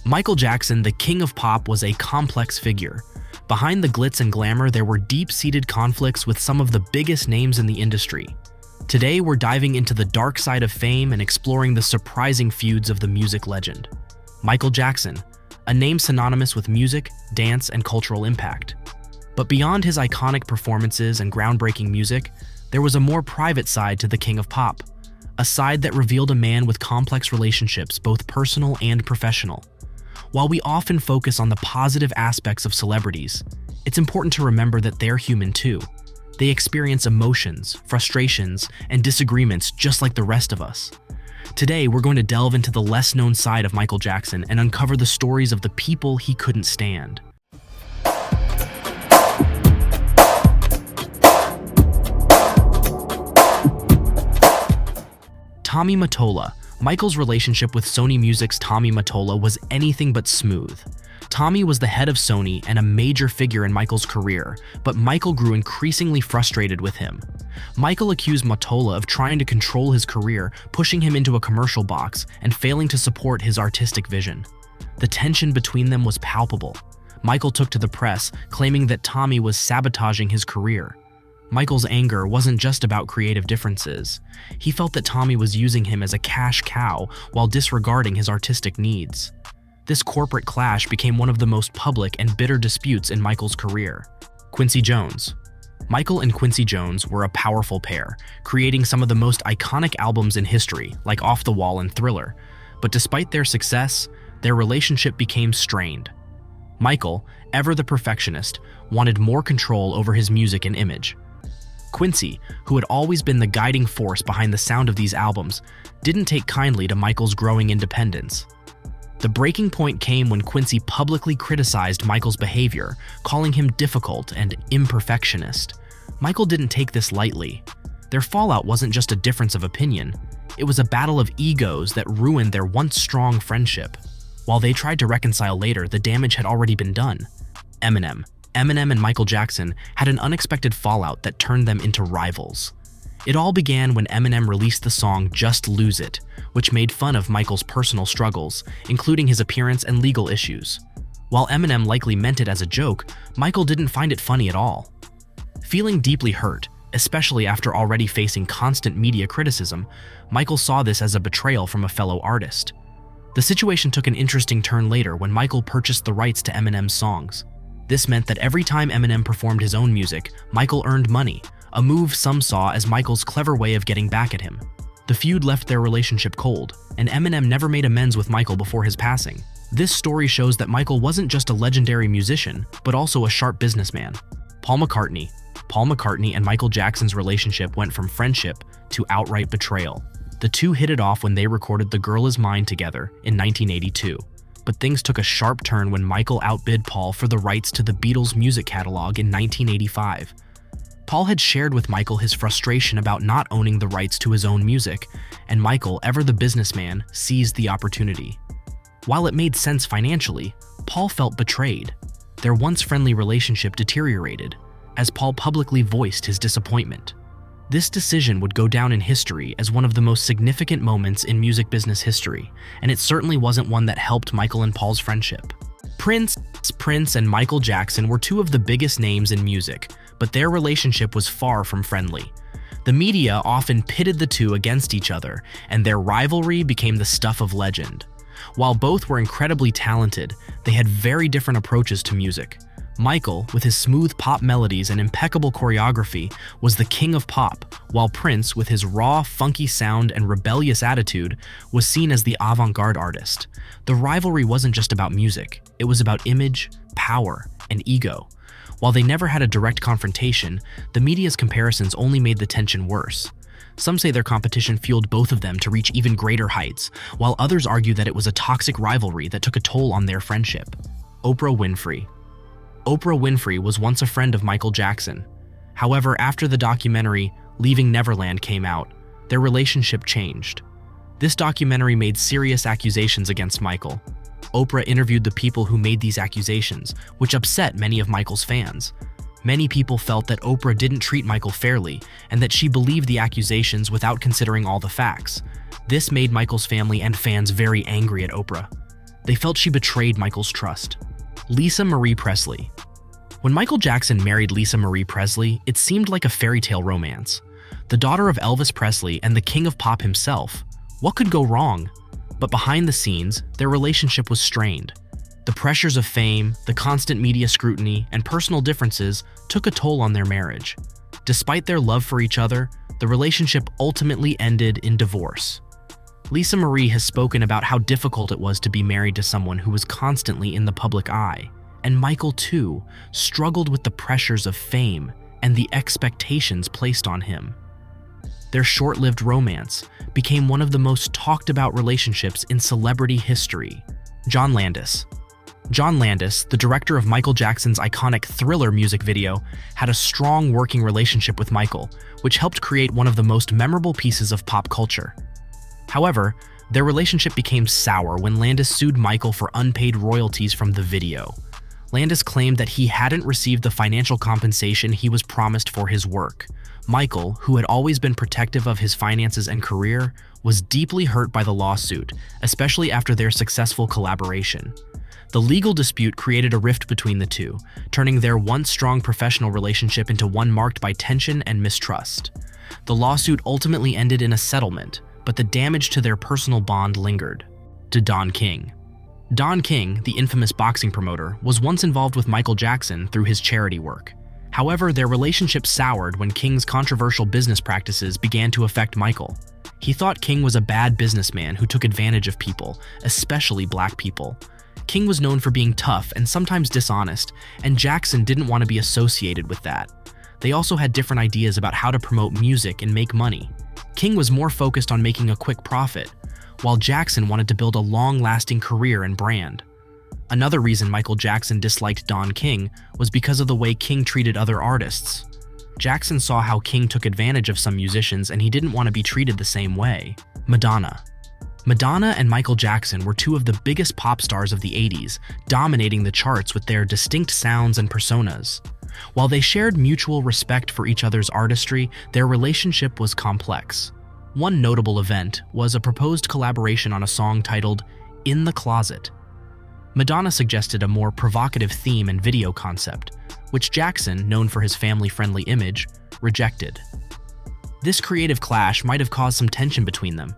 Michael Jackson, the king of pop, was a complex figure. Behind the glitz and glamour, there were deep-seated conflicts with some of the biggest names in the industry. Today, we're diving into the dark side of fame and exploring the surprising feuds of the music legend. Michael Jackson, a name synonymous with music, dance, and cultural impact. But beyond his iconic performances and groundbreaking music, there was a more private side to the king of pop, a side that revealed a man with complex relationships, both personal and professional. While we often focus on the positive aspects of celebrities, it's important to remember that they're human too. They experience emotions, frustrations, and disagreements just like the rest of us. Today, we're going to delve into the less-known side of Michael Jackson and uncover the stories of the people he couldn't stand. Tommy Mottola. Michael's relationship with Sony Music's Tommy Mottola was anything but smooth. Tommy was the head of Sony and a major figure in Michael's career, but Michael grew increasingly frustrated with him. Michael accused Mottola of trying to control his career, pushing him into a commercial box, and failing to support his artistic vision. The tension between them was palpable. Michael took to the press, claiming that Tommy was sabotaging his career. Michael's anger wasn't just about creative differences. He felt that Tommy was using him as a cash cow while disregarding his artistic needs. This corporate clash became one of the most public and bitter disputes in Michael's career. Quincy Jones. Michael and Quincy Jones were a powerful pair, creating some of the most iconic albums in history, like Off the Wall and Thriller. But despite their success, their relationship became strained. Michael, ever the perfectionist, wanted more control over his music and image. Quincy, who had always been the guiding force behind the sound of these albums, didn't take kindly to Michael's growing independence. The breaking point came when Quincy publicly criticized Michael's behavior, calling him difficult and imperfectionist. Michael didn't take this lightly. Their fallout wasn't just a difference of opinion, it was a battle of egos that ruined their once strong friendship. While they tried to reconcile later, the damage had already been done. Eminem and Michael Jackson had an unexpected fallout that turned them into rivals. It all began when Eminem released the song Just Lose It, which made fun of Michael's personal struggles, including his appearance and legal issues. While Eminem likely meant it as a joke, Michael didn't find it funny at all. Feeling deeply hurt, especially after already facing constant media criticism, Michael saw this as a betrayal from a fellow artist. The situation took an interesting turn later when Michael purchased the rights to Eminem's songs. This meant that every time Eminem performed his own music, Michael earned money, a move some saw as Michael's clever way of getting back at him. The feud left their relationship cold, and Eminem never made amends with Michael before his passing. This story shows that Michael wasn't just a legendary musician, but also a sharp businessman. Paul McCartney and Michael Jackson's relationship went from friendship to outright betrayal. The two hit it off when they recorded The Girl Is Mine together in 1982. But things took a sharp turn when Michael outbid Paul for the rights to the Beatles' music catalog in 1985. Paul had shared with Michael his frustration about not owning the rights to his own music, and Michael, ever the businessman, seized the opportunity. While it made sense financially, Paul felt betrayed. Their once friendly relationship deteriorated, as Paul publicly voiced his disappointment. This decision would go down in history as one of the most significant moments in music business history, and it certainly wasn't one that helped Michael and Paul's friendship. Prince and Michael Jackson were two of the biggest names in music, but their relationship was far from friendly. The media often pitted the two against each other, and their rivalry became the stuff of legend. While both were incredibly talented, they had very different approaches to music. Michael, with his smooth pop melodies and impeccable choreography, was the king of pop, while Prince, with his raw, funky sound and rebellious attitude, was seen as the avant-garde artist. The rivalry wasn't just about music, it was about image, power, and ego. While they never had a direct confrontation, the media's comparisons only made the tension worse. Some say their competition fueled both of them to reach even greater heights, while others argue that it was a toxic rivalry that took a toll on their friendship. Oprah Winfrey. Oprah Winfrey was once a friend of Michael Jackson. However, after the documentary Leaving Neverland came out, their relationship changed. This documentary made serious accusations against Michael. Oprah interviewed the people who made these accusations, which upset many of Michael's fans. Many people felt that Oprah didn't treat Michael fairly and that she believed the accusations without considering all the facts. This made Michael's family and fans very angry at Oprah. They felt she betrayed Michael's trust. Lisa Marie Presley. When Michael Jackson married Lisa Marie Presley, it seemed like a fairy tale romance. The daughter of Elvis Presley and the king of pop himself. What could go wrong? But behind the scenes, their relationship was strained. The pressures of fame, the constant media scrutiny, and personal differences took a toll on their marriage. Despite their love for each other, the relationship ultimately ended in divorce. Lisa Marie has spoken about how difficult it was to be married to someone who was constantly in the public eye, and Michael, too, struggled with the pressures of fame and the expectations placed on him. Their short-lived romance became one of the most talked-about relationships in celebrity history. John Landis. John Landis, the director of Michael Jackson's iconic Thriller music video, had a strong working relationship with Michael, which helped create one of the most memorable pieces of pop culture. However, their relationship became sour when Landis sued Michael for unpaid royalties from the video. Landis claimed that he hadn't received the financial compensation he was promised for his work. Michael, who had always been protective of his finances and career, was deeply hurt by the lawsuit, especially after their successful collaboration. The legal dispute created a rift between the two, turning their once strong professional relationship into one marked by tension and mistrust. The lawsuit ultimately ended in a settlement, but the damage to their personal bond lingered. To Don King. Don King, the infamous boxing promoter, was once involved with Michael Jackson through his charity work. However, their relationship soured when King's controversial business practices began to affect Michael. He thought King was a bad businessman who took advantage of people, especially black people. King was known for being tough and sometimes dishonest, and Jackson didn't want to be associated with that. They also had different ideas about how to promote music and make money. King was more focused on making a quick profit, while Jackson wanted to build a long-lasting career and brand. Another reason Michael Jackson disliked Don King was because of the way King treated other artists. Jackson saw how King took advantage of some musicians and he didn't want to be treated the same way. Madonna. Madonna and Michael Jackson were two of the biggest pop stars of the 80s, dominating the charts with their distinct sounds and personas. While they shared mutual respect for each other's artistry, their relationship was complex. One notable event was a proposed collaboration on a song titled "In the Closet." Madonna suggested a more provocative theme and video concept, which Jackson, known for his family-friendly image, rejected. This creative clash might have caused some tension between them.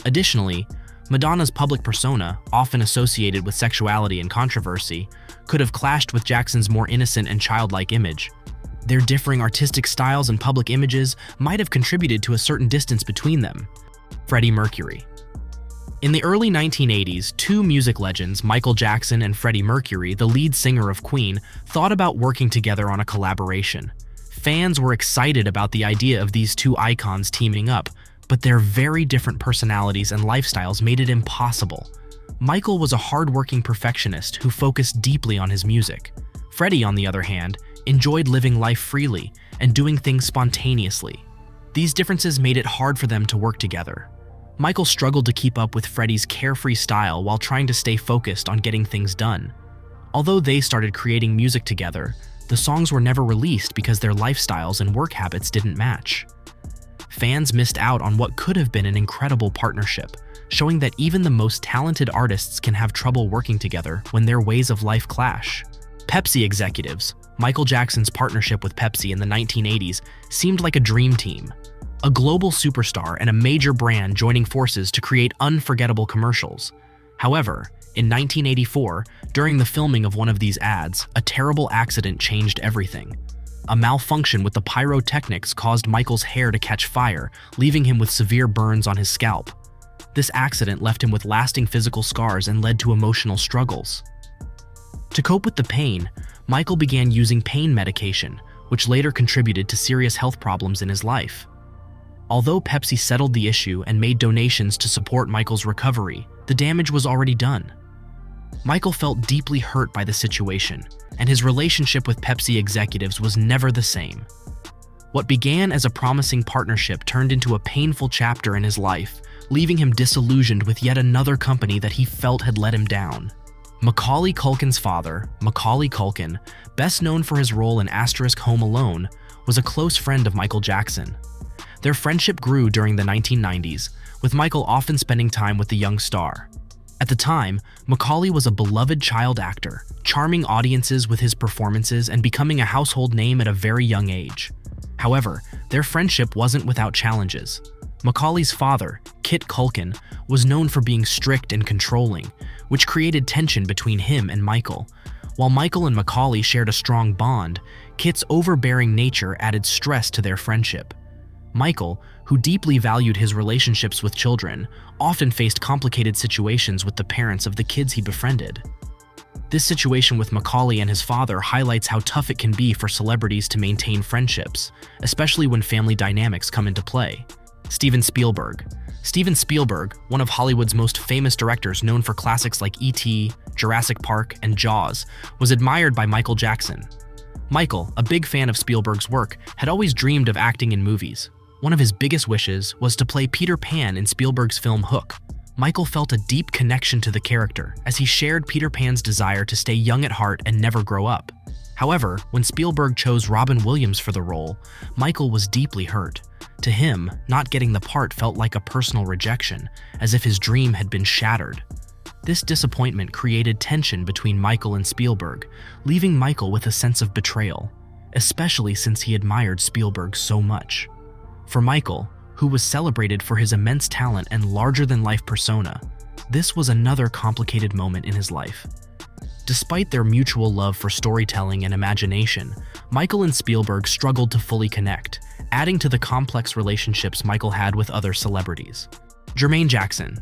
Additionally, Madonna's public persona, often associated with sexuality and controversy, could have clashed with Jackson's more innocent and childlike image. Their differing artistic styles and public images might have contributed to a certain distance between them. Freddie Mercury. In the early 1980s, two music legends, Michael Jackson and Freddie Mercury, the lead singer of Queen, thought about working together on a collaboration. Fans were excited about the idea of these two icons teaming up, but their very different personalities and lifestyles made it impossible. Michael was a hard-working perfectionist who focused deeply on his music. Freddie, on the other hand, enjoyed living life freely and doing things spontaneously. These differences made it hard for them to work together. Michael struggled to keep up with Freddie's carefree style while trying to stay focused on getting things done. Although they started creating music together, the songs were never released because their lifestyles and work habits didn't match. Fans missed out on what could have been an incredible partnership, showing that even the most talented artists can have trouble working together when their ways of life clash. Pepsi executives. Michael Jackson's partnership with Pepsi in the 1980s seemed like a dream team. A global superstar and a major brand joining forces to create unforgettable commercials. However, in 1984, during the filming of one of these ads, a terrible accident changed everything. A malfunction with the pyrotechnics caused Michael's hair to catch fire, leaving him with severe burns on his scalp. This accident left him with lasting physical scars and led to emotional struggles. To cope with the pain, Michael began using pain medication, which later contributed to serious health problems in his life. Although Pepsi settled the issue and made donations to support Michael's recovery, the damage was already done. Michael felt deeply hurt by the situation, and his relationship with Pepsi executives was never the same. What began as a promising partnership turned into a painful chapter in his life, leaving him disillusioned with yet another company that he felt had let him down. Macaulay Culkin's father, Macaulay Culkin, best known for his role in Home Alone, was a close friend of Michael Jackson. Their friendship grew during the 1990s, with Michael often spending time with the young star. At the time, Macaulay was a beloved child actor, charming audiences with his performances and becoming a household name at a very young age. However, their friendship wasn't without challenges. Macaulay's father, Kit Culkin, was known for being strict and controlling, which created tension between him and Michael. While Michael and Macaulay shared a strong bond, Kit's overbearing nature added stress to their friendship. Michael, who deeply valued his relationships with children, often faced complicated situations with the parents of the kids he befriended. This situation with Macaulay and his father highlights how tough it can be for celebrities to maintain friendships, especially when family dynamics come into play. Steven Spielberg. Steven Spielberg, one of Hollywood's most famous directors known for classics like E.T., Jurassic Park, and Jaws, was admired by Michael Jackson. Michael, a big fan of Spielberg's work, had always dreamed of acting in movies. One of his biggest wishes was to play Peter Pan in Spielberg's film Hook. Michael felt a deep connection to the character, as he shared Peter Pan's desire to stay young at heart and never grow up. However, when Spielberg chose Robin Williams for the role, Michael was deeply hurt. To him, not getting the part felt like a personal rejection, as if his dream had been shattered. This disappointment created tension between Michael and Spielberg, leaving Michael with a sense of betrayal, especially since he admired Spielberg so much. For Michael, who was celebrated for his immense talent and larger-than-life persona, this was another complicated moment in his life. Despite their mutual love for storytelling and imagination, Michael and Spielberg struggled to fully connect, adding to the complex relationships Michael had with other celebrities. Germaine Jackson.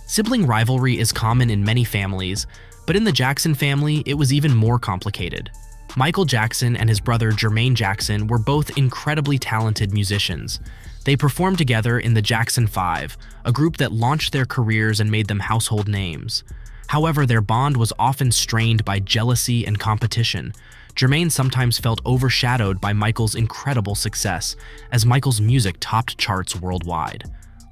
Sibling rivalry is common in many families, but in the Jackson family, it was even more complicated. Michael Jackson and his brother Germaine Jackson were both incredibly talented musicians. They performed together in the Jackson 5, a group that launched their careers and made them household names. However, their bond was often strained by jealousy and competition. Germaine sometimes felt overshadowed by Michael's incredible success, as Michael's music topped charts worldwide.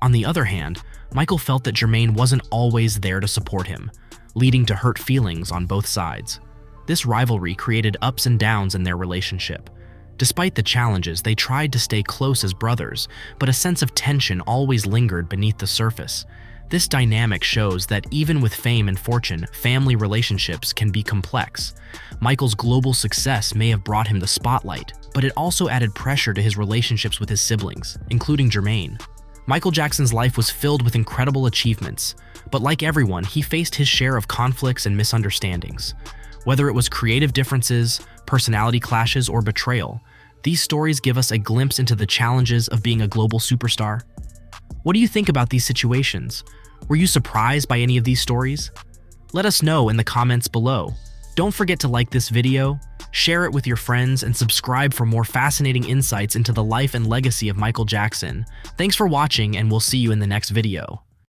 On the other hand, Michael felt that Germaine wasn't always there to support him, leading to hurt feelings on both sides. This rivalry created ups and downs in their relationship. Despite the challenges, they tried to stay close as brothers, but a sense of tension always lingered beneath the surface. This dynamic shows that even with fame and fortune, family relationships can be complex. Michael's global success may have brought him the spotlight, but it also added pressure to his relationships with his siblings, including Germaine. Michael Jackson's life was filled with incredible achievements, but like everyone, he faced his share of conflicts and misunderstandings. Whether it was creative differences, personality clashes, or betrayal, these stories give us a glimpse into the challenges of being a global superstar. What do you think about these situations? Were you surprised by any of these stories? Let us know in the comments below. Don't forget to like this video, share it with your friends, and subscribe for more fascinating insights into the life and legacy of Michael Jackson. Thanks for watching, and we'll see you in the next video.